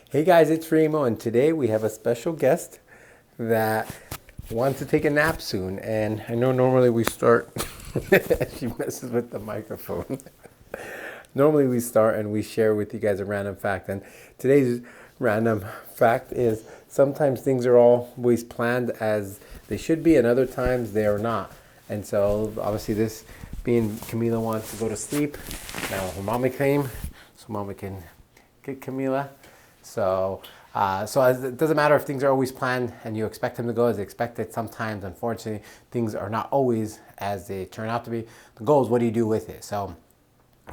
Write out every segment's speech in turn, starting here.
Hey guys, it's Remo, and today we have a special guest that wants to take a nap soon. And I know normally we start, she messes with the microphone. Normally we start and we share with you guys a random fact. And today's random fact is sometimes things are always planned as they should be, and other times they are not. And so obviously this being Camila wants to go to sleep. Now her mommy came, so mommy can get Camila. So it doesn't matter if things are always planned and you expect them to go as expected. Sometimes, unfortunately, things are not always as they turn out to be. The goal is, what do you do with it? So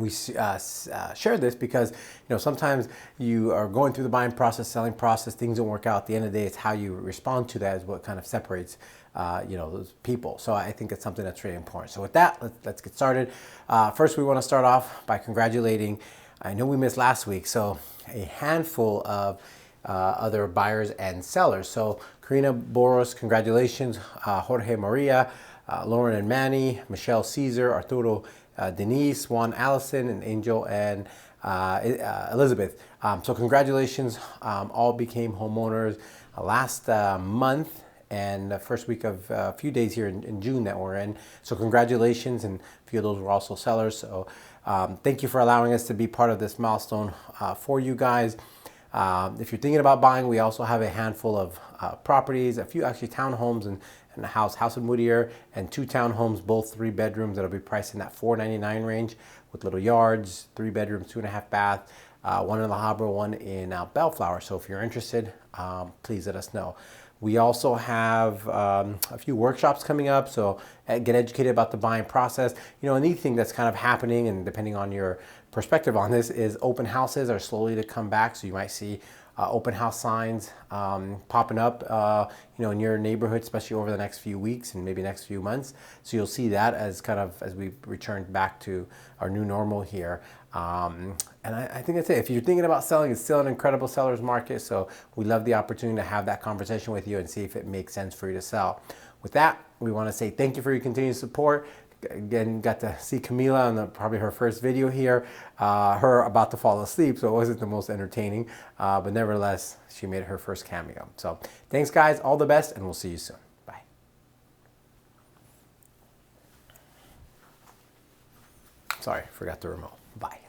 we share this because sometimes you are going through the buying process, selling process, things don't work out. At the end of the day, it's how you respond to that is what kind of separates those people. So I think it's something that's really important. So with that, let's get started. First, we want to start off by congratulating. I know we missed last week, so a handful of other buyers and sellers. So Karina Boros, congratulations. Jorge Maria, Lauren and Manny, Michelle Caesar, Arturo Denise, Juan Allison, and Angel and Elizabeth. So congratulations, all became homeowners last month and the first week of a few days here in June that we're in. So congratulations, and a few of those were also sellers. So thank you for allowing us to be part of this milestone for you guys. If you're thinking about buying, we also have a handful of properties, a few actually townhomes and a house in Whittier, and 2 townhomes, both 3 bedrooms that'll be priced in that $499 range with little yards, 3 bedrooms, 2.5 bath, one in the Habra, one in Bellflower. So if you're interested, please let us know. We also have a few workshops coming up, so get educated about the buying process. A neat thing that's kind of happening, and depending on your perspective on this, is open houses are slowly to come back. So you might see open house signs popping up, in your neighborhood, especially over the next few weeks and maybe next few months. So you'll see that as we return back to our new normal here. And I think that's it. If you're thinking about selling, it's still an incredible seller's market. So we love the opportunity to have that conversation with you and see if it makes sense for you to sell. With that, we want to say thank you for your continued support. Again, got to see Camila on probably her first video here, her about to fall asleep, so it wasn't the most entertaining, but nevertheless, she made her first cameo. So thanks guys, all the best, and we'll see you soon. Bye. Sorry, forgot the remote. Bye.